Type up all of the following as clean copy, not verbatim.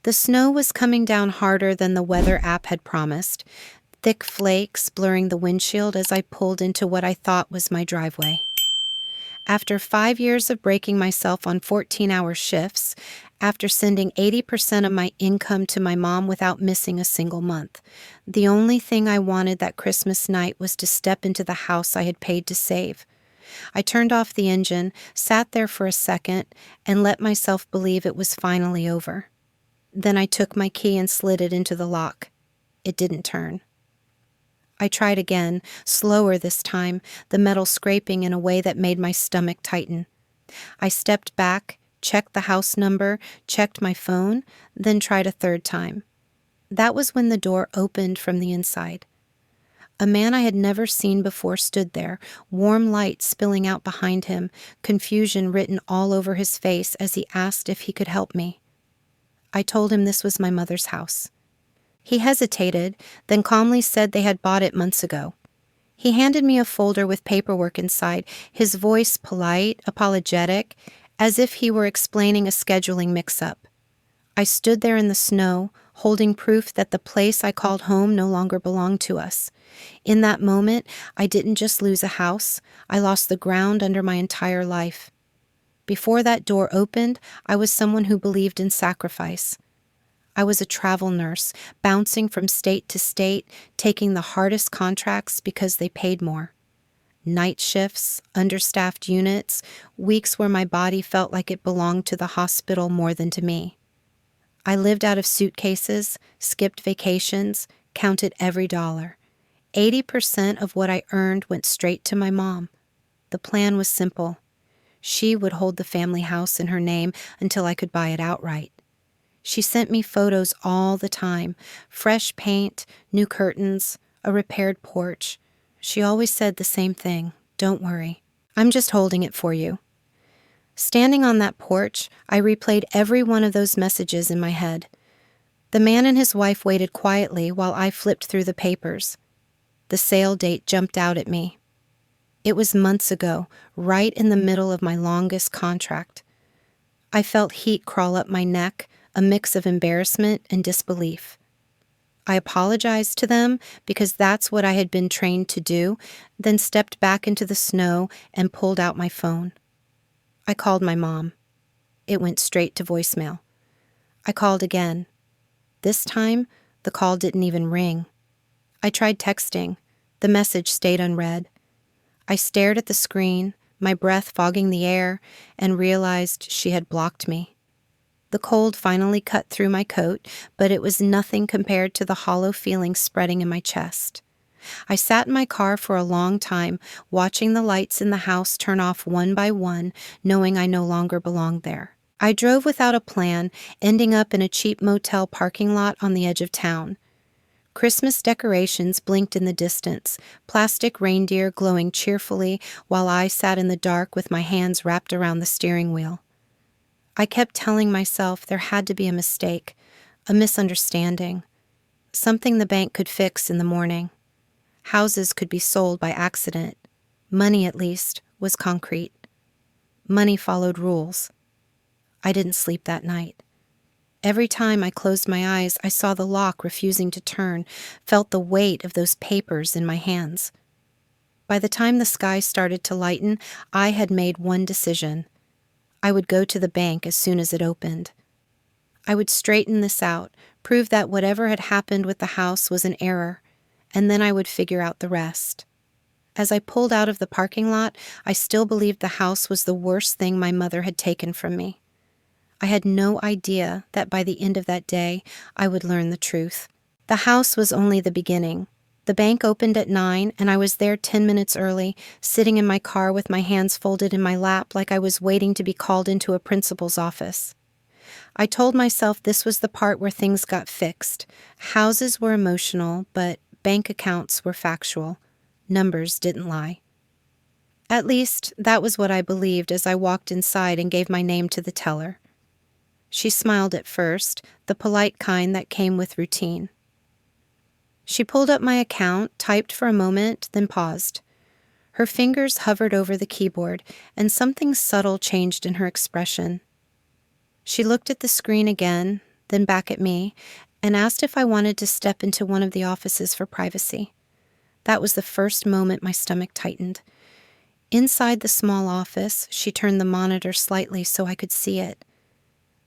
The snow was coming down harder than the weather app had promised, thick flakes blurring the windshield as I pulled into what I thought was my driveway. After 5 years of breaking myself on 14-hour shifts, after sending 80% of my income to my mom without missing a single month, the only thing I wanted that Christmas night was to step into the house I had paid to save. I turned off the engine, sat there for a second, and let myself believe it was finally over. Then I took my key and slid it into the lock. It didn't turn. I tried again, slower this time, the metal scraping in a way that made my stomach tighten. I stepped back, checked the house number, checked my phone, then tried a third time. That was when the door opened from the inside. A man I had never seen before stood there, warm light spilling out behind him, confusion written all over his face as he asked if he could help me. I told him this was my mother's house. He hesitated, then calmly said they had bought it months ago. He handed me a folder with paperwork inside, his voice polite, apologetic, as if he were explaining a scheduling mix-up. I stood there in the snow, holding proof that the place I called home no longer belonged to us. In that moment, I didn't just lose a house, I lost the ground under my entire life. Before that door opened, I was someone who believed in sacrifice. I was a travel nurse, bouncing from state to state, taking the hardest contracts because they paid more. Night shifts, understaffed units, weeks where my body felt like it belonged to the hospital more than to me. I lived out of suitcases, skipped vacations, counted every dollar. 80% of what I earned went straight to my mom. The plan was simple. She would hold the family house in her name until I could buy it outright. She sent me photos all the time, fresh paint, new curtains, a repaired porch. She always said the same thing, "Don't worry, I'm just holding it for you." Standing on that porch, I replayed every one of those messages in my head. The man and his wife waited quietly while I flipped through the papers. The sale date jumped out at me. It was months ago, right in the middle of my longest contract. I felt heat crawl up my neck, a mix of embarrassment and disbelief. I apologized to them because that's what I had been trained to do, then stepped back into the snow and pulled out my phone. I called my mom. It went straight to voicemail. I called again. This time, the call didn't even ring. I tried texting. The message stayed unread. I stared at the screen, my breath fogging the air, and realized she had blocked me. The cold finally cut through my coat, but it was nothing compared to the hollow feeling spreading in my chest. I sat in my car for a long time, watching the lights in the house turn off one by one, knowing I no longer belonged there. I drove without a plan, ending up in a cheap motel parking lot on the edge of town. Christmas decorations blinked in the distance, plastic reindeer glowing cheerfully while I sat in the dark with my hands wrapped around the steering wheel. I kept telling myself there had to be a mistake, a misunderstanding, something the bank could fix in the morning. Houses could be sold by accident. Money, at least, was concrete. Money followed rules. I didn't sleep that night. Every time I closed my eyes, I saw the lock refusing to turn, felt the weight of those papers in my hands. By the time the sky started to lighten, I had made one decision. I would go to the bank as soon as it opened. I would straighten this out, prove that whatever had happened with the house was an error, and then I would figure out the rest. As I pulled out of the parking lot, I still believed the house was the worst thing my mother had taken from me. I had no idea that by the end of that day, I would learn the truth. The house was only the beginning. The bank opened at 9, and I was there 10 minutes early, sitting in my car with my hands folded in my lap like I was waiting to be called into a principal's office. I told myself this was the part where things got fixed. Houses were emotional, but bank accounts were factual. Numbers didn't lie. At least, that was what I believed as I walked inside and gave my name to the teller. She smiled at first, the polite kind that came with routine. She pulled up my account, typed for a moment, then paused. Her fingers hovered over the keyboard, and something subtle changed in her expression. She looked at the screen again, then back at me, and asked if I wanted to step into one of the offices for privacy. That was the first moment my stomach tightened. Inside the small office, she turned the monitor slightly so I could see it.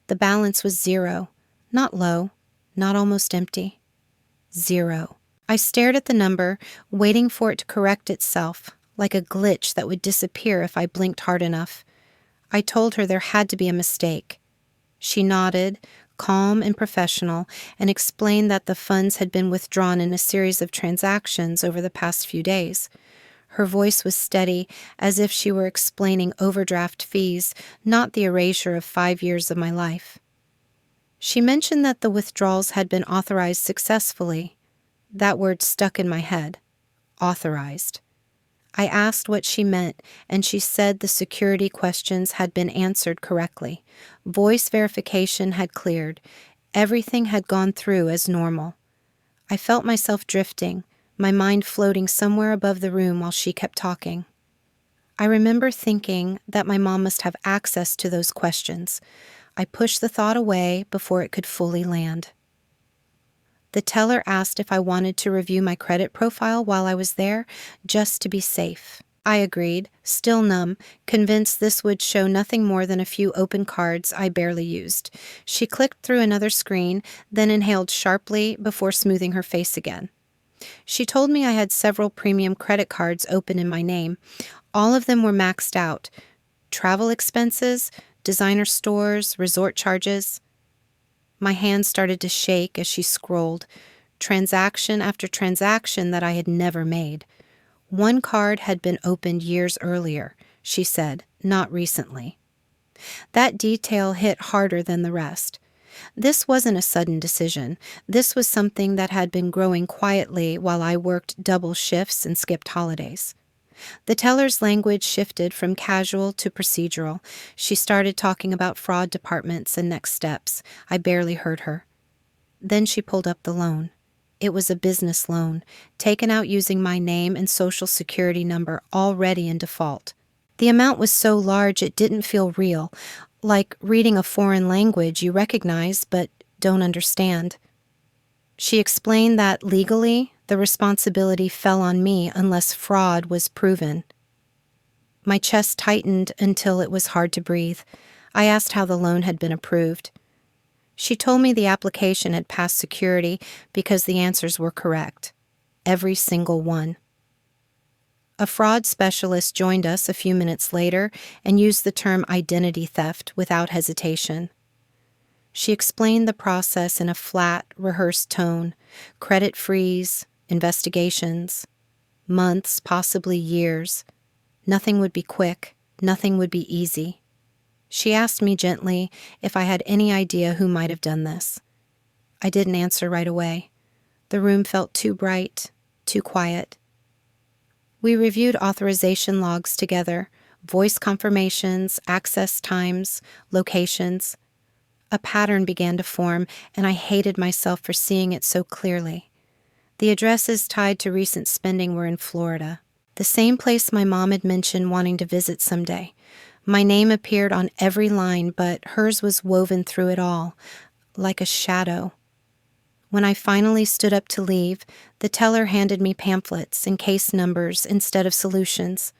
The balance was 0, not low, not almost empty. 0. I stared at the number, waiting for it to correct itself, like a glitch that would disappear if I blinked hard enough. I told her there had to be a mistake. She nodded, calm and professional, and explained that the funds had been withdrawn in a series of transactions over the past few days. Her voice was steady, as if she were explaining overdraft fees, not the erasure of 5 years of my life. She mentioned that the withdrawals had been authorized successfully. That word stuck in my head. Authorized. I asked what she meant, and she said the security questions had been answered correctly. Voice verification had cleared. Everything had gone through as normal. I felt myself drifting, my mind floating somewhere above the room while she kept talking. I remember thinking that my mom must have access to those questions. I pushed the thought away before it could fully land. The teller asked if I wanted to review my credit profile while I was there, just to be safe. I agreed, still numb, convinced this would show nothing more than a few open cards I barely used. She clicked through another screen, then inhaled sharply before smoothing her face again. She told me I had several premium credit cards open in my name. All of them were maxed out. Travel expenses, designer stores, resort charges. My hands started to shake as she scrolled, transaction after transaction that I had never made. One card had been opened years earlier, she said, not recently. That detail hit harder than the rest. This wasn't a sudden decision. This was something that had been growing quietly while I worked double shifts and skipped holidays. The teller's language shifted from casual to procedural. She started talking about fraud departments and next steps. I barely heard her. Then she pulled up the loan. It was a business loan, taken out using my name and social security number already in default. The amount was so large it didn't feel real, like reading a foreign language you recognize but don't understand. She explained that legally, the responsibility fell on me unless fraud was proven. My chest tightened until it was hard to breathe. I asked how the loan had been approved. She told me the application had passed security because the answers were correct. Every single one. A fraud specialist joined us a few minutes later and used the term identity theft without hesitation. She explained the process in a flat, rehearsed tone. Credit freeze, investigations, months, possibly years. Nothing would be quick, nothing would be easy. She asked me gently if I had any idea who might have done this. I didn't answer right away. The room felt too bright, too quiet. We reviewed authorization logs together, voice confirmations, access times, locations. A pattern began to form, and I hated myself for seeing it so clearly. The addresses tied to recent spending were in Florida, the same place my mom had mentioned wanting to visit someday. My name appeared on every line, but hers was woven through it all, like a shadow. When I finally stood up to leave, the teller handed me pamphlets and case numbers instead of solutions.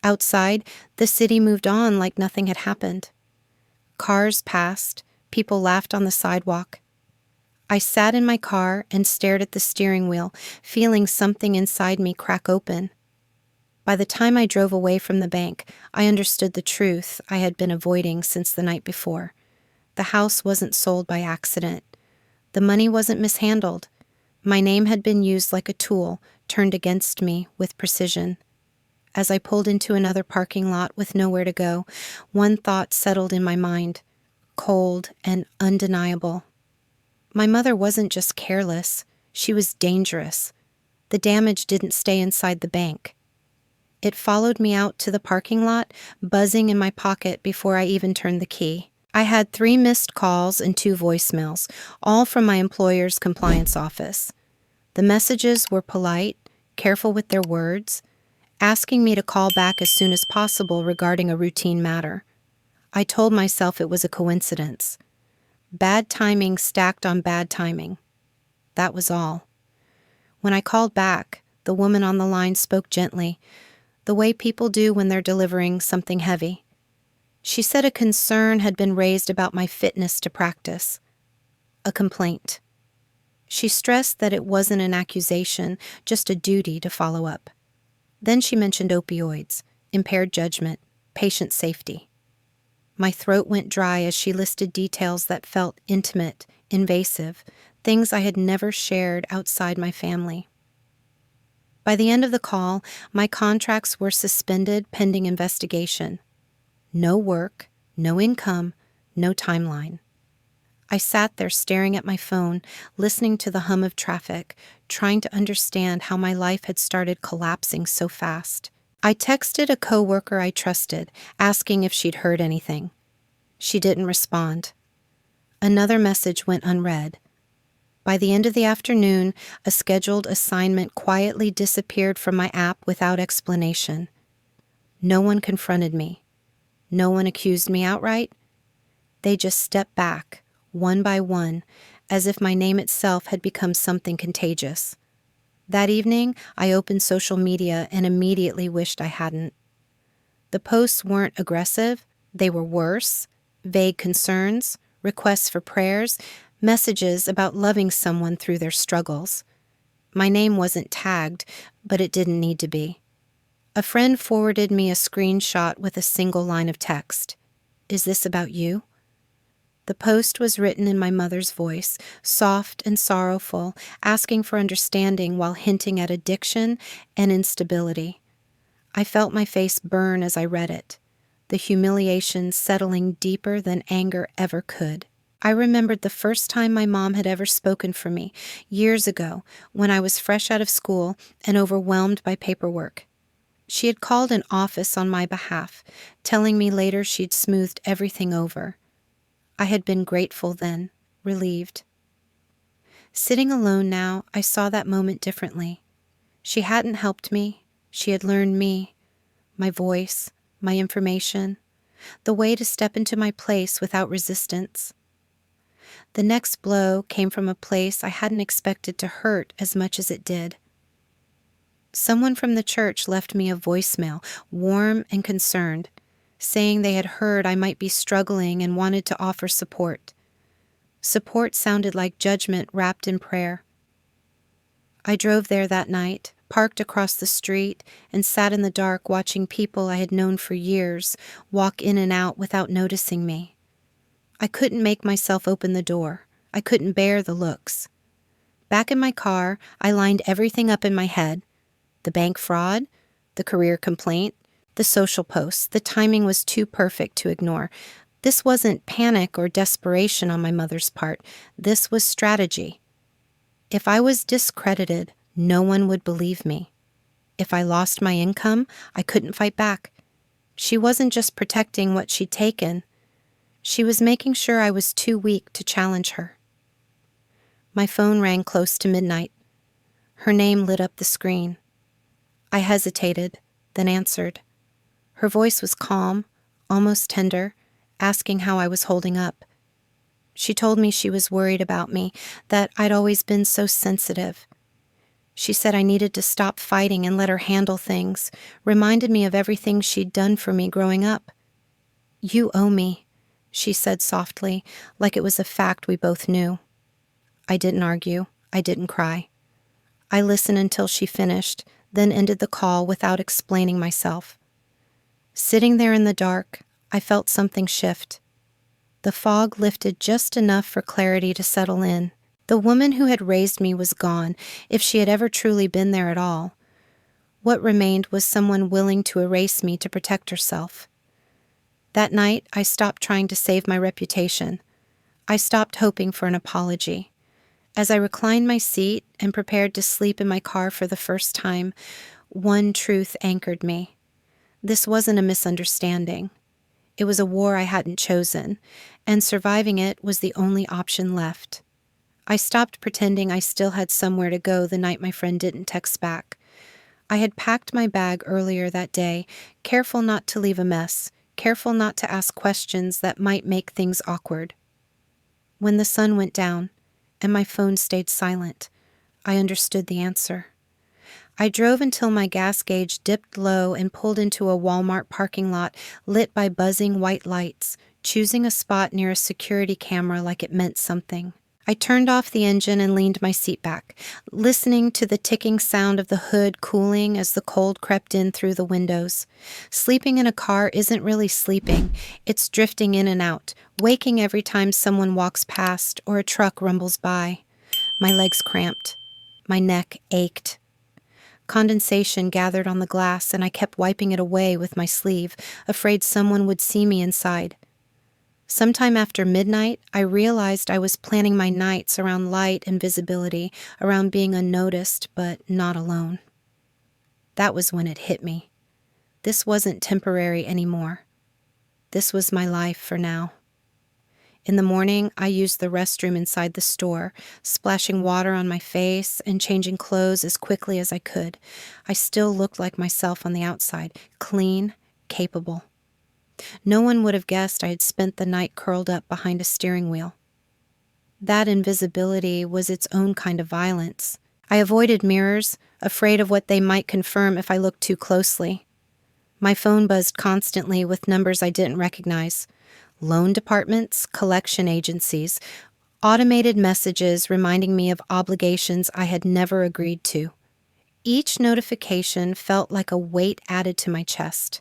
Outside, the city moved on like nothing had happened. Cars passed, people laughed on the sidewalk. I sat in my car and stared at the steering wheel, feeling something inside me crack open. By the time I drove away from the bank, I understood the truth I had been avoiding since the night before. The house wasn't sold by accident. The money wasn't mishandled. My name had been used like a tool, turned against me with precision. As I pulled into another parking lot with nowhere to go, one thought settled in my mind, cold and undeniable. My mother wasn't just careless, she was dangerous. The damage didn't stay inside the bank. It followed me out to the parking lot, buzzing in my pocket before I even turned the key. I had 3 missed calls and 2 voicemails, all from my employer's compliance office. The messages were polite, careful with their words, asking me to call back as soon as possible regarding a routine matter. I told myself it was a coincidence. Bad timing stacked on bad timing. That was all. When I called back, the woman on the line spoke gently, the way people do when they're delivering something heavy. She said a concern had been raised about my fitness to practice. A complaint. She stressed that it wasn't an accusation, just a duty to follow up. Then she mentioned opioids, impaired judgment, patient safety. My throat went dry as she listed details that felt intimate, invasive, things I had never shared outside my family. By the end of the call, my contracts were suspended pending investigation. No work, no income, no timeline. I sat there staring at my phone, listening to the hum of traffic, trying to understand how my life had started collapsing so fast. I texted a coworker I trusted, asking if she'd heard anything. She didn't respond. Another message went unread. By the end of the afternoon, a scheduled assignment quietly disappeared from my app without explanation. No one confronted me. No one accused me outright. They just stepped back, one by one, as if my name itself had become something contagious. That evening, I opened social media and immediately wished I hadn't. The posts weren't aggressive, they were worse. Vague concerns, requests for prayers, messages about loving someone through their struggles. My name wasn't tagged, but it didn't need to be. A friend forwarded me a screenshot with a single line of text. "Is this about you?" The post was written in my mother's voice, soft and sorrowful, asking for understanding while hinting at addiction and instability. I felt my face burn as I read it, the humiliation settling deeper than anger ever could. I remembered the first time my mom had ever spoken for me, years ago, when I was fresh out of school and overwhelmed by paperwork. She had called an office on my behalf, telling me later she'd smoothed everything over. I had been grateful then, relieved. Sitting alone now, I saw that moment differently. She hadn't helped me. She had learned me, my voice, my information, the way to step into my place without resistance. The next blow came from a place I hadn't expected to hurt as much as it did. Someone from the church left me a voicemail, warm and concerned, saying they had heard I might be struggling and wanted to offer support. Support sounded like judgment wrapped in prayer. I drove there that night, parked across the street, and sat in the dark watching people I had known for years walk in and out without noticing me. I couldn't make myself open the door. I couldn't bear the looks. Back in my car, I lined everything up in my head. The bank fraud, the career complaint, the social posts. The timing was too perfect to ignore. This wasn't panic or desperation on my mother's part. This was strategy. If I was discredited, no one would believe me. If I lost my income, I couldn't fight back. She wasn't just protecting what she'd taken. She was making sure I was too weak to challenge her. My phone rang close to midnight. Her name lit up the screen. I hesitated, then answered. Her voice was calm, almost tender, asking how I was holding up. She told me she was worried about me, that I'd always been so sensitive. She said I needed to stop fighting and let her handle things, reminded me of everything she'd done for me growing up. "You owe me," she said softly, like it was a fact we both knew. I didn't argue. I didn't cry. I listened until she finished, then ended the call without explaining myself. Sitting there in the dark, I felt something shift. The fog lifted just enough for clarity to settle in. The woman who had raised me was gone, if she had ever truly been there at all. What remained was someone willing to erase me to protect herself. That night, I stopped trying to save my reputation. I stopped hoping for an apology. As I reclined my seat and prepared to sleep in my car for the first time, one truth anchored me. This wasn't a misunderstanding. It was a war I hadn't chosen, and surviving it was the only option left. I stopped pretending I still had somewhere to go the night my friend didn't text back. I had packed my bag earlier that day, careful not to leave a mess, careful not to ask questions that might make things awkward. When the sun went down and my phone stayed silent, I understood the answer. I drove until my gas gauge dipped low and pulled into a Walmart parking lot lit by buzzing white lights, choosing a spot near a security camera like it meant something. I turned off the engine and leaned my seat back, listening to the ticking sound of the hood cooling as the cold crept in through the windows. Sleeping in a car isn't really sleeping. It's drifting in and out, waking every time someone walks past or a truck rumbles by. My legs cramped. My neck ached. Condensation gathered on the glass, and I kept wiping it away with my sleeve, afraid someone would see me inside. Sometime after midnight, I realized I was planning my nights around light and visibility, around being unnoticed but not alone. That was when it hit me. This wasn't temporary anymore. This was my life for now. In the morning, I used the restroom inside the store, splashing water on my face and changing clothes as quickly as I could. I still looked like myself on the outside, clean, capable. No one would have guessed I had spent the night curled up behind a steering wheel. That invisibility was its own kind of violence. I avoided mirrors, afraid of what they might confirm if I looked too closely. My phone buzzed constantly with numbers I didn't recognize. Loan departments, collection agencies, automated messages reminding me of obligations I had never agreed to. Each notification felt like a weight added to my chest.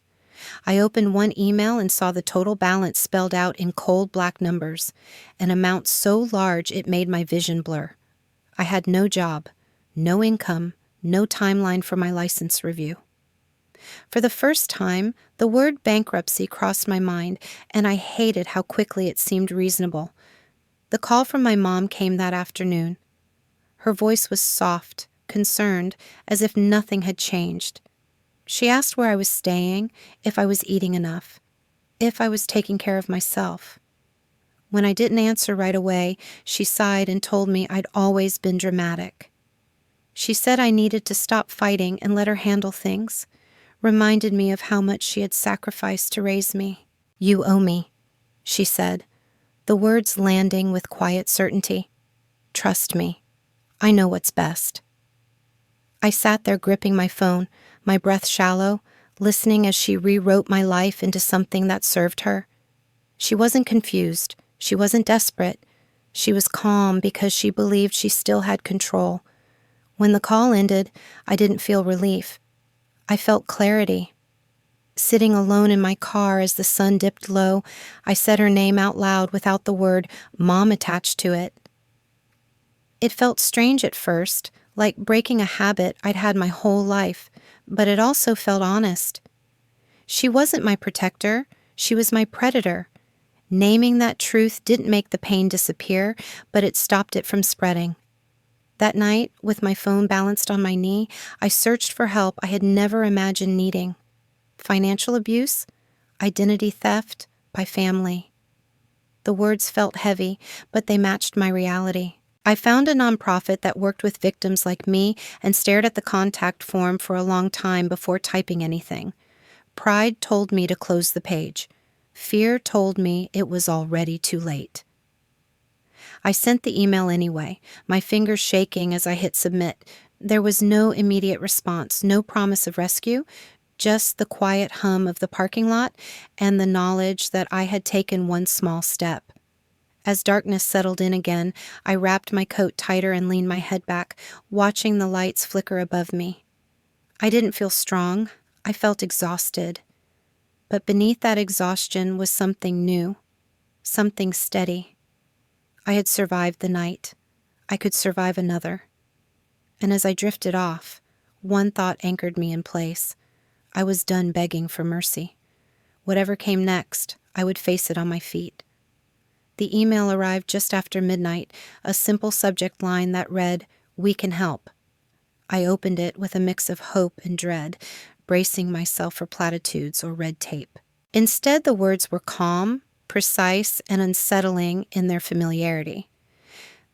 I opened one email and saw the total balance spelled out in cold black numbers, an amount so large it made my vision blur. I had no job, no income, no timeline for my license review. For the first time, the word bankruptcy crossed my mind, and I hated how quickly it seemed reasonable. The call from my mom came that afternoon. Her voice was soft, concerned, as if nothing had changed. She asked where I was staying, if I was eating enough, if I was taking care of myself. When I didn't answer right away, she sighed and told me I'd always been dramatic. She said I needed to stop fighting and let her handle things, reminded me of how much she had sacrificed to raise me. "You owe me," she said, the words landing with quiet certainty. "Trust me. I know what's best." I sat there gripping my phone, my breath shallow, listening as she rewrote my life into something that served her. She wasn't confused. She wasn't desperate. She was calm because she believed she still had control. When the call ended, I didn't feel relief. I felt clarity. Sitting alone in my car as the sun dipped low, I said her name out loud without the word "Mom" attached to it. It felt strange at first, like breaking a habit I'd had my whole life, but it also felt honest. She wasn't my protector, she was my predator. Naming that truth didn't make the pain disappear, but it stopped it from spreading. That night, with my phone balanced on my knee, I searched for help I had never imagined needing. Financial abuse, identity theft, by family. The words felt heavy, but they matched my reality. I found a nonprofit that worked with victims like me and stared at the contact form for a long time before typing anything. Pride told me to close the page. Fear told me it was already too late. I sent the email anyway, my fingers shaking as I hit submit. There was no immediate response, no promise of rescue, just the quiet hum of the parking lot and the knowledge that I had taken one small step. As darkness settled in again, I wrapped my coat tighter and leaned my head back, watching the lights flicker above me. I didn't feel strong. I felt exhausted. But beneath that exhaustion was something new, something steady. I had survived the night. I could survive another. And as I drifted off, one thought anchored me in place. I was done begging for mercy. Whatever came next, I would face it on my feet. The email arrived just after midnight, a simple subject line that read, "We can help." I opened it with a mix of hope and dread, bracing myself for platitudes or red tape. Instead, the words were calm, precise, and unsettling in their familiarity.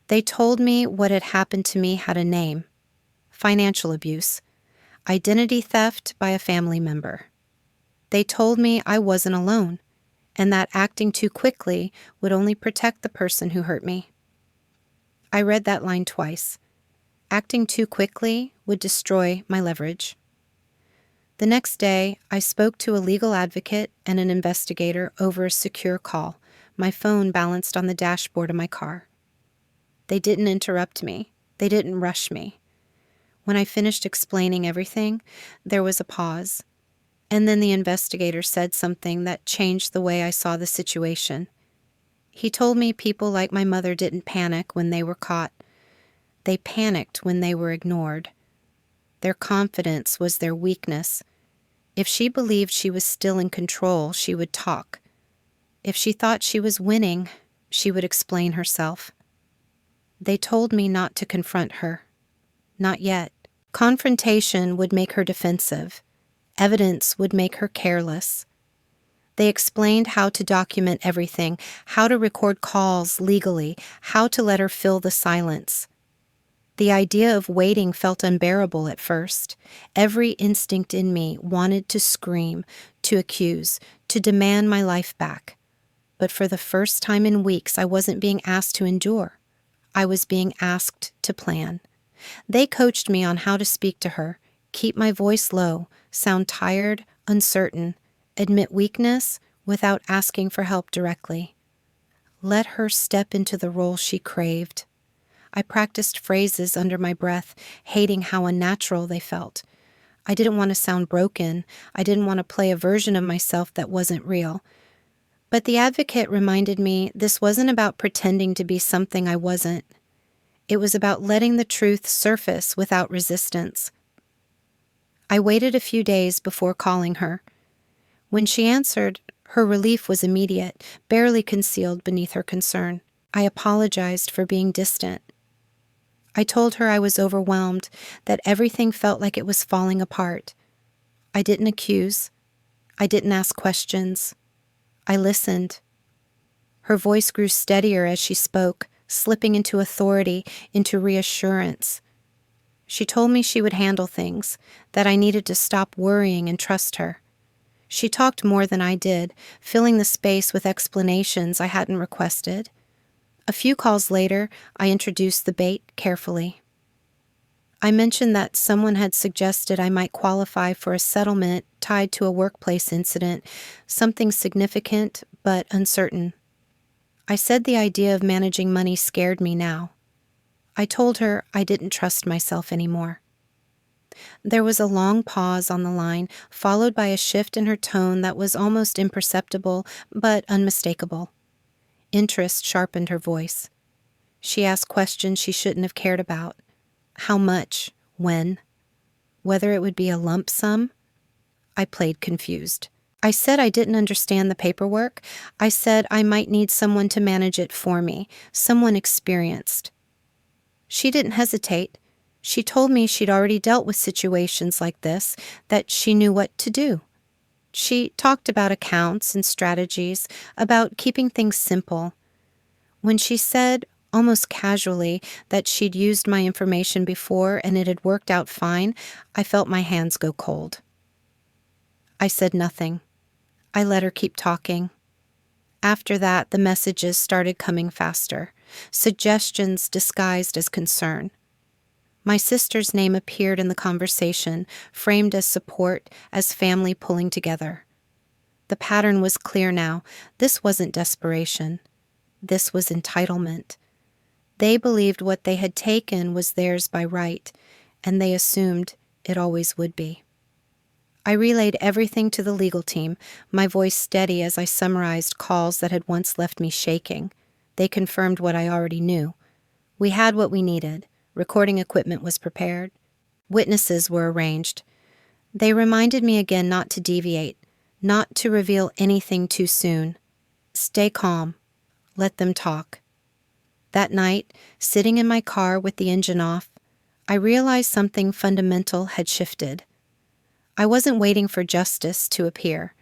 They told me what had happened to me had a name: financial abuse, identity theft by a family member. They told me I wasn't alone, and that acting too quickly would only protect the person who hurt me. I read that line twice. Acting too quickly would destroy my leverage. The next day, I spoke to a legal advocate and an investigator over a secure call, my phone balanced on the dashboard of my car. They didn't interrupt me. They didn't rush me. When I finished explaining everything, there was a pause. And then the investigator said something that changed the way I saw the situation. He told me people like my mother didn't panic when they were caught. They panicked when they were ignored. Their confidence was their weakness. If she believed she was still in control, she would talk. If she thought she was winning, she would explain herself. They told me not to confront her. Not yet. Confrontation would make her defensive. Evidence would make her careless. They explained how to document everything, how to record calls legally, how to let her fill the silence. The idea of waiting felt unbearable at first. Every instinct in me wanted to scream, to accuse, to demand my life back. But for the first time in weeks, I wasn't being asked to endure. I was being asked to plan. They coached me on how to speak to her, keep my voice low, sound tired, uncertain, admit weakness without asking for help directly. Let her step into the role she craved. I practiced phrases under my breath, hating how unnatural they felt. I didn't want to sound broken. I didn't want to play a version of myself that wasn't real. But the advocate reminded me this wasn't about pretending to be something I wasn't. It was about letting the truth surface without resistance. I waited a few days before calling her. When she answered, her relief was immediate, barely concealed beneath her concern. I apologized for being distant. I told her I was overwhelmed, that everything felt like it was falling apart. I didn't accuse. I didn't ask questions. I listened. Her voice grew steadier as she spoke, slipping into authority, into reassurance. She told me she would handle things, that I needed to stop worrying and trust her. She talked more than I did, filling the space with explanations I hadn't requested. A few calls later, I introduced the bait carefully. I mentioned that someone had suggested I might qualify for a settlement tied to a workplace incident, something significant but uncertain. I said the idea of managing money scared me now. I told her I didn't trust myself anymore. There was a long pause on the line, followed by a shift in her tone that was almost imperceptible but unmistakable. Interest sharpened her voice. She asked questions she shouldn't have cared about. How much? When? Whether it would be a lump sum? I played confused. I said I didn't understand the paperwork. I said I might need someone to manage it for me, someone experienced. She didn't hesitate. She told me she'd already dealt with situations like this, that she knew what to do. She talked about accounts and strategies, about keeping things simple. When she said, almost casually, that she'd used my information before and it had worked out fine, I felt my hands go cold. I said nothing. I let her keep talking. After that, the messages started coming faster, suggestions disguised as concern. My sister's name appeared in the conversation, framed as support, as family pulling together. The pattern was clear now. This wasn't desperation. This was entitlement. They believed what they had taken was theirs by right, and they assumed it always would be. I relayed everything to the legal team, my voice steady as I summarized calls that had once left me shaking. They confirmed what I already knew. We had what we needed. Recording equipment was prepared. Witnesses were arranged. They reminded me again not to deviate, not to reveal anything too soon. Stay calm. Let them talk. That night, sitting in my car with the engine off, I realized something fundamental had shifted. I wasn't waiting for justice to appear.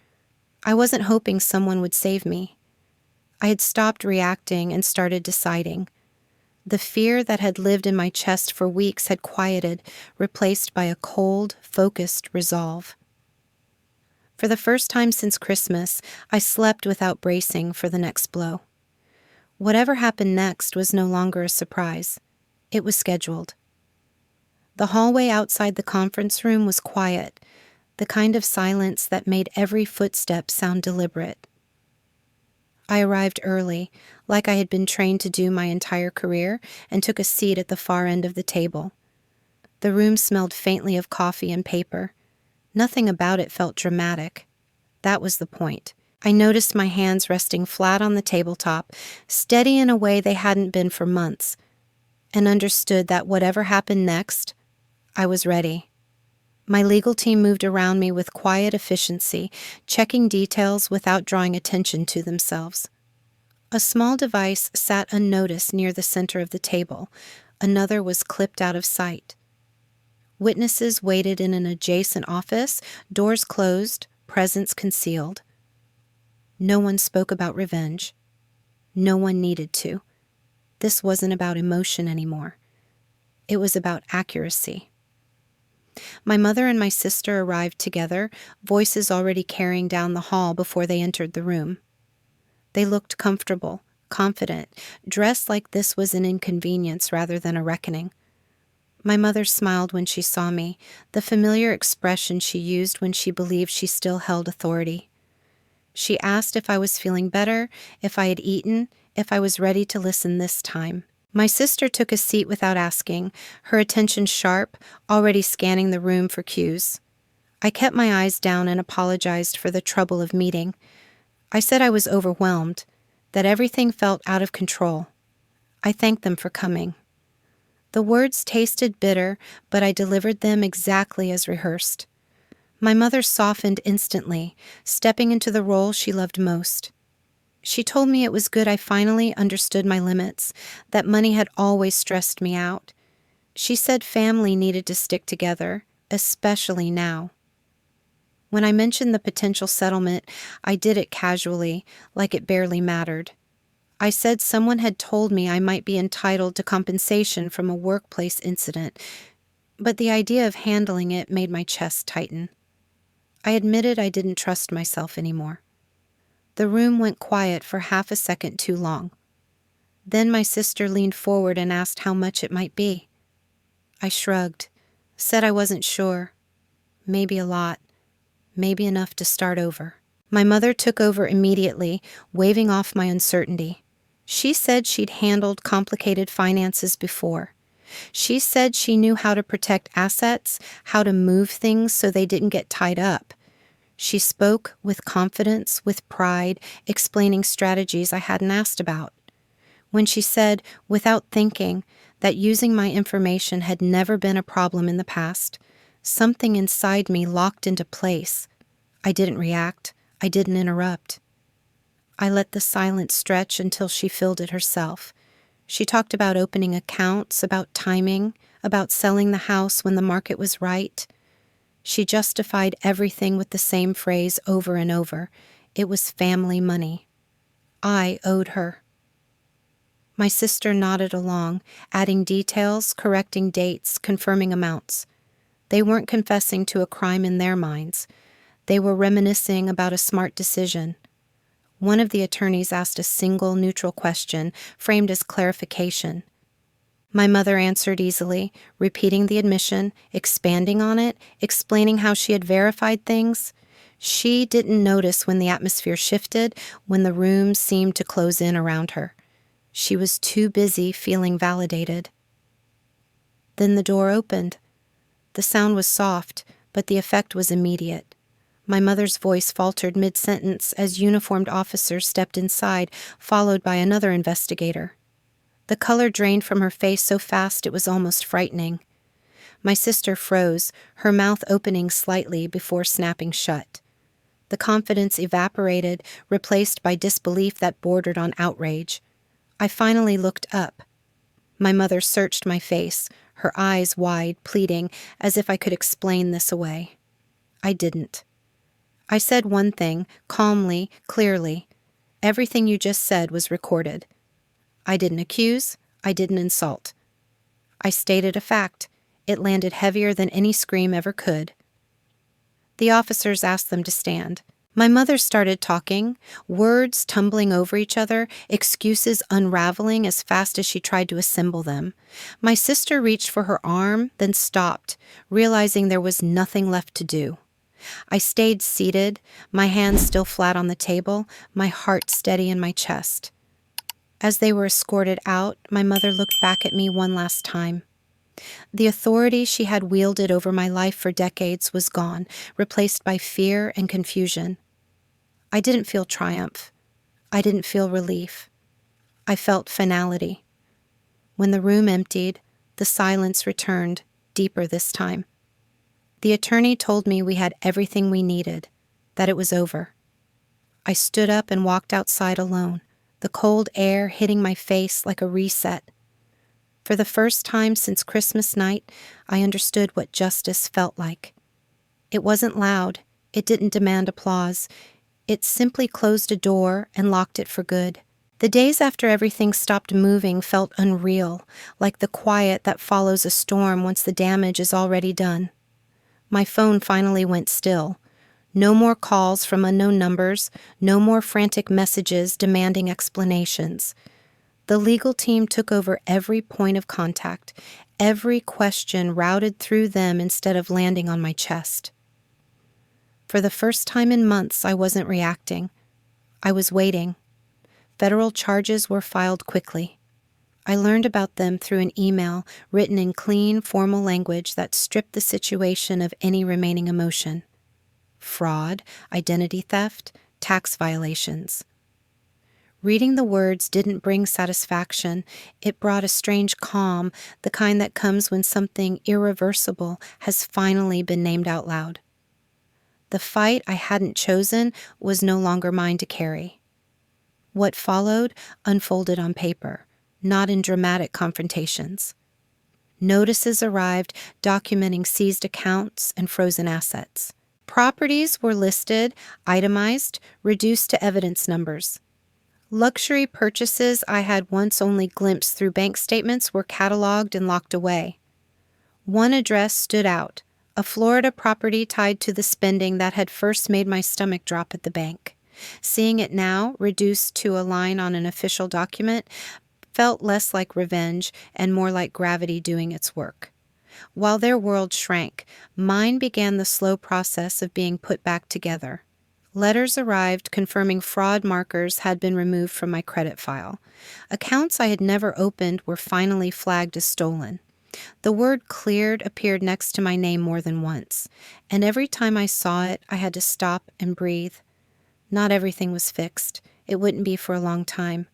I wasn't hoping someone would save me. I had stopped reacting and started deciding. The fear that had lived in my chest for weeks had quieted, replaced by a cold, focused resolve. For the first time since Christmas, I slept without bracing for the next blow. Whatever happened next was no longer a surprise. It was scheduled. The hallway outside the conference room was quiet, the kind of silence that made every footstep sound deliberate. I arrived early, like I had been trained to do my entire career, and took a seat at the far end of the table. The room smelled faintly of coffee and paper. Nothing about it felt dramatic. That was the point. I noticed my hands resting flat on the tabletop, steady in a way they hadn't been for months, and understood that whatever happened next, I was ready. My legal team moved around me with quiet efficiency, checking details without drawing attention to themselves. A small device sat unnoticed near the center of the table. Another was clipped out of sight. Witnesses waited in an adjacent office, doors closed, presence concealed. No one spoke about revenge. No one needed to. This wasn't about emotion anymore. It was about accuracy. My mother and my sister arrived together, voices already carrying down the hall before they entered the room. They looked comfortable, confident, dressed like this was an inconvenience rather than a reckoning. My mother smiled when she saw me, the familiar expression she used when she believed she still held authority. She asked if I was feeling better, if I had eaten, if I was ready to listen this time. My sister took a seat without asking, her attention sharp, already scanning the room for cues. I kept my eyes down and apologized for the trouble of meeting. I said I was overwhelmed, that everything felt out of control. I thanked them for coming. The words tasted bitter, but I delivered them exactly as rehearsed. My mother softened instantly, stepping into the role she loved most. She told me it was good I finally understood my limits, that money had always stressed me out. She said family needed to stick together, especially now. When I mentioned the potential settlement, I did it casually, like it barely mattered. I said someone had told me I might be entitled to compensation from a workplace incident, but the idea of handling it made my chest tighten. I admitted I didn't trust myself anymore. The room went quiet for half a second too long. Then my sister leaned forward and asked how much it might be. I shrugged, said I wasn't sure. Maybe a lot, maybe enough to start over. My mother took over immediately, waving off my uncertainty. She said she'd handled complicated finances before. She said she knew how to protect assets, how to move things so they didn't get tied up. She spoke with confidence, with pride, explaining strategies I hadn't asked about. When she said, without thinking, that using my information had never been a problem in the past, something inside me locked into place. I didn't react. I didn't interrupt. I let the silence stretch until she filled it herself. She talked about opening accounts, about timing, about selling the house when the market was right. She justified everything with the same phrase over and over. It was family money. I owed her. My sister nodded along, adding details, correcting dates, confirming amounts. They weren't confessing to a crime in their minds. They were reminiscing about a smart decision. One of the attorneys asked a single, neutral question, framed as clarification. My mother answered easily, repeating the admission, expanding on it, explaining how she had verified things. She didn't notice when the atmosphere shifted, when the room seemed to close in around her. She was too busy feeling validated. Then the door opened. The sound was soft, but the effect was immediate. My mother's voice faltered mid-sentence as uniformed officers stepped inside, followed by another investigator. The color drained from her face so fast it was almost frightening. My sister froze, her mouth opening slightly before snapping shut. The confidence evaporated, replaced by disbelief that bordered on outrage. I finally looked up. My mother searched my face, her eyes wide, pleading, as if I could explain this away. I didn't. I said one thing, calmly, clearly. Everything you just said was recorded. I didn't accuse. I didn't insult. I stated a fact. It landed heavier than any scream ever could. The officers asked them to stand. My mother started talking, words tumbling over each other, excuses unraveling as fast as she tried to assemble them. My sister reached for her arm, then stopped, realizing there was nothing left to do. I stayed seated, my hands still flat on the table, my heart steady in my chest. As they were escorted out, my mother looked back at me one last time. The authority she had wielded over my life for decades was gone, replaced by fear and confusion. I didn't feel triumph. I didn't feel relief. I felt finality. When the room emptied, the silence returned, deeper this time. The attorney told me we had everything we needed, that it was over. I stood up and walked outside alone, the cold air hitting my face like a reset. For the first time since Christmas night, I understood what justice felt like. It wasn't loud. It didn't demand applause. It simply closed a door and locked it for good. The days after everything stopped moving felt unreal, like the quiet that follows a storm once the damage is already done. My phone finally went still. No more calls from unknown numbers, no more frantic messages demanding explanations. The legal team took over every point of contact, every question routed through them instead of landing on my chest. For the first time in months, I wasn't reacting. I was waiting. Federal charges were filed quickly. I learned about them through an email written in clean, formal language that stripped the situation of any remaining emotion. Fraud, identity theft, tax violations. Reading the words didn't bring satisfaction. It brought a strange calm, the kind that comes when something irreversible has finally been named out loud. The fight I hadn't chosen was no longer mine to carry. What followed unfolded on paper, not in dramatic confrontations. Notices arrived documenting seized accounts and frozen assets. Properties were listed, itemized, reduced to evidence numbers. Luxury purchases I had once only glimpsed through bank statements were cataloged and locked away. One address stood out, a Florida property tied to the spending that had first made my stomach drop at the bank. Seeing it now, reduced to a line on an official document, felt less like revenge and more like gravity doing its work. While their world shrank, mine began the slow process of being put back together. Letters arrived confirming fraud markers had been removed from my credit file. Accounts I had never opened were finally flagged as stolen. The word cleared appeared next to my name more than once, and every time I saw it, I had to stop and breathe. Not everything was fixed. It wouldn't be for a long time.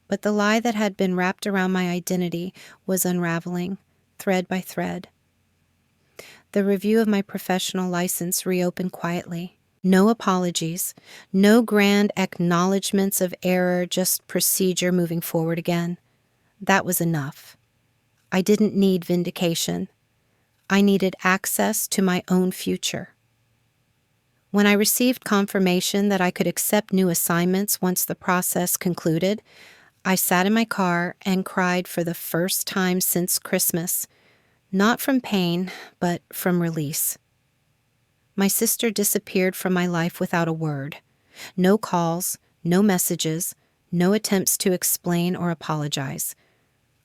But the lie that had been wrapped around my identity was unraveling, thread by thread. The review of my professional license reopened quietly. No apologies, no grand acknowledgments of error, just procedure moving forward again. That was enough. I didn't need vindication. I needed access to my own future. When I received confirmation that I could accept new assignments once the process concluded, I sat in my car and cried for the first time since Christmas, not from pain, but from release. My sister disappeared from my life without a word. No calls, no messages, no attempts to explain or apologize.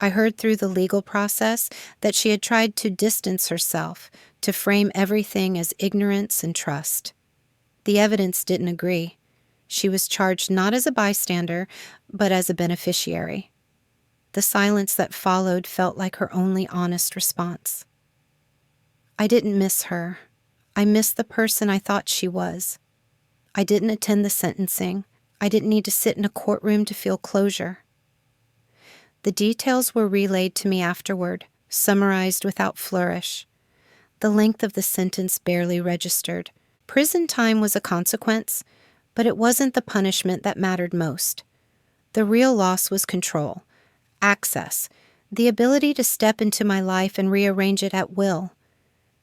I heard through the legal process that she had tried to distance herself, to frame everything as ignorance and trust. The evidence didn't agree. She was charged not as a bystander, but as a beneficiary. The silence that followed felt like her only honest response. I didn't miss her. I missed the person I thought she was. I didn't attend the sentencing. I didn't need to sit in a courtroom to feel closure. The details were relayed to me afterward, summarized without flourish. The length of the sentence barely registered. Prison time was a consequence, but it wasn't the punishment that mattered most. The real loss was control, access, the ability to step into my life and rearrange it at will.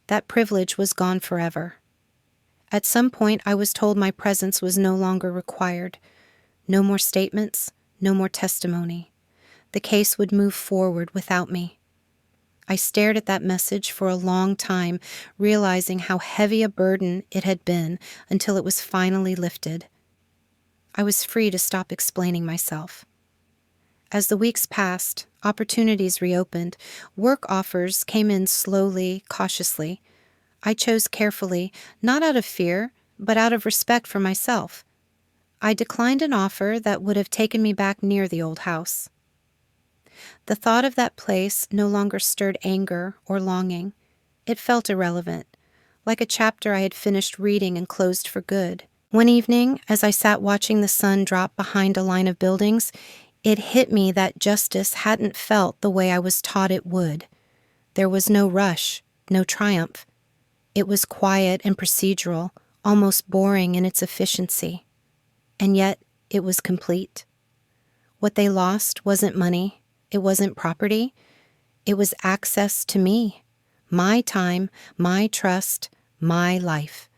That privilege was gone forever. At some point, I was told my presence was no longer required. No more statements, no more testimony. The case would move forward without me. I stared at that message for a long time, realizing how heavy a burden it had been until it was finally lifted. I was free to stop explaining myself. As the weeks passed, opportunities reopened. Work offers came in slowly, cautiously. I chose carefully, not out of fear, but out of respect for myself. I declined an offer that would have taken me back near the old house. The thought of that place no longer stirred anger or longing. It felt irrelevant, like a chapter I had finished reading and closed for good. One evening, as I sat watching the sun drop behind a line of buildings, it hit me that justice hadn't felt the way I was taught it would. There was no rush, no triumph. It was quiet and procedural, almost boring in its efficiency. And yet, it was complete. What they lost wasn't money. It wasn't property. It was access to me, my time, my trust, my life.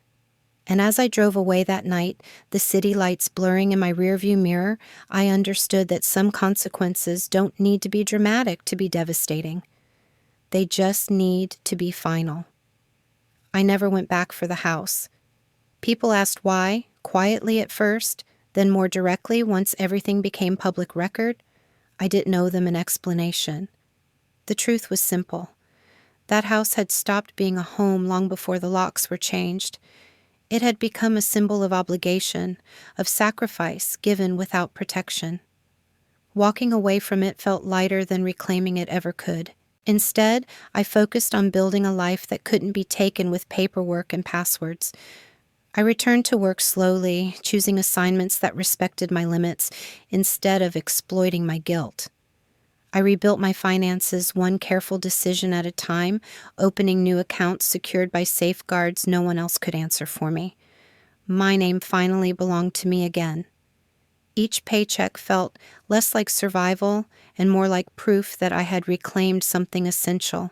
And as I drove away that night, the city lights blurring in my rearview mirror, I understood that some consequences don't need to be dramatic to be devastating. They just need to be final. I never went back for the house. People asked why, quietly at first, then more directly once everything became public record. I didn't owe them an explanation. The truth was simple. That house had stopped being a home long before the locks were changed. It had become a symbol of obligation, of sacrifice given without protection. Walking away from it felt lighter than reclaiming it ever could. Instead, I focused on building a life that couldn't be taken with paperwork and passwords. I returned to work slowly, choosing assignments that respected my limits instead of exploiting my guilt. I rebuilt my finances one careful decision at a time, opening new accounts secured by safeguards no one else could answer for me. My name finally belonged to me again. Each paycheck felt less like survival and more like proof that I had reclaimed something essential.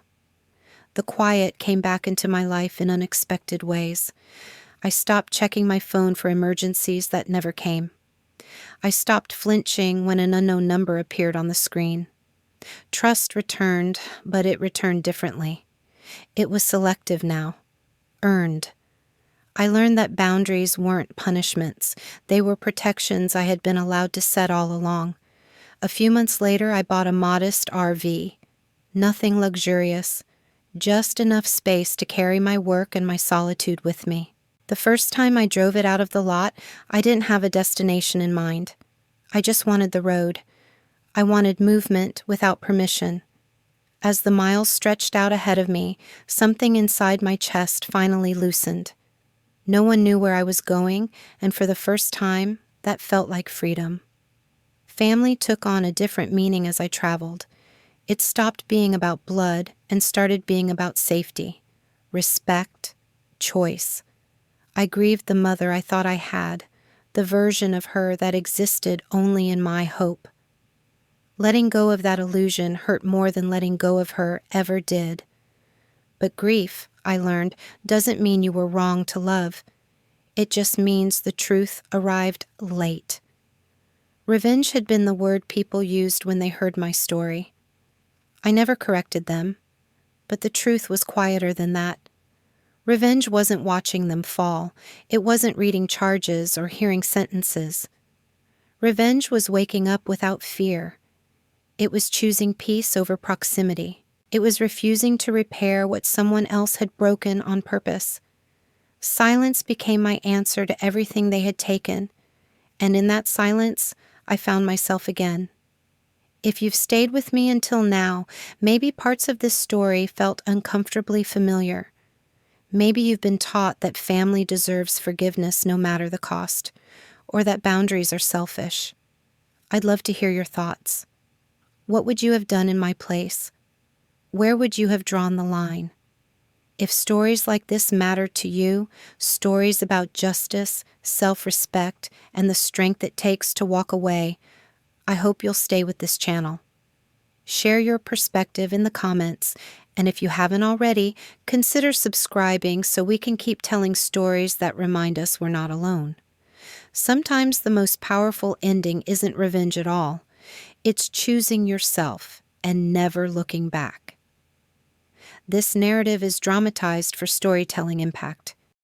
The quiet came back into my life in unexpected ways. I stopped checking my phone for emergencies that never came. I stopped flinching when an unknown number appeared on the screen. Trust returned, but it returned differently. It was selective now, earned. I learned that boundaries weren't punishments. They were protections I had been allowed to set all along. A few months later, I bought a modest RV. Nothing luxurious, just enough space to carry my work and my solitude with me. The first time I drove it out of the lot, I didn't have a destination in mind. I just wanted the road. I wanted movement without permission. As the miles stretched out ahead of me, something inside my chest finally loosened. No one knew where I was going, and for the first time, that felt like freedom. Family took on a different meaning as I traveled. It stopped being about blood and started being about safety, respect, choice. I grieved the mother I thought I had, the version of her that existed only in my hope. Letting go of that illusion hurt more than letting go of her ever did. But grief, I learned, doesn't mean you were wrong to love. It just means the truth arrived late. Revenge had been the word people used when they heard my story. I never corrected them, but the truth was quieter than that. Revenge wasn't watching them fall. It wasn't reading charges or hearing sentences. Revenge was waking up without fear. It was choosing peace over proximity. It was refusing to repair what someone else had broken on purpose. Silence became my answer to everything they had taken, and in that silence, I found myself again. If you've stayed with me until now, maybe parts of this story felt uncomfortably familiar. Maybe you've been taught that family deserves forgiveness no matter the cost, or that boundaries are selfish. I'd love to hear your thoughts. What would you have done in my place? Where would you have drawn the line? If stories like this matter to you, stories about justice, self-respect, and the strength it takes to walk away, I hope you'll stay with this channel. Share your perspective in the comments, and if you haven't already, consider subscribing so we can keep telling stories that remind us we're not alone. Sometimes the most powerful ending isn't revenge at all. It's choosing yourself and never looking back. This narrative is dramatized for storytelling impact.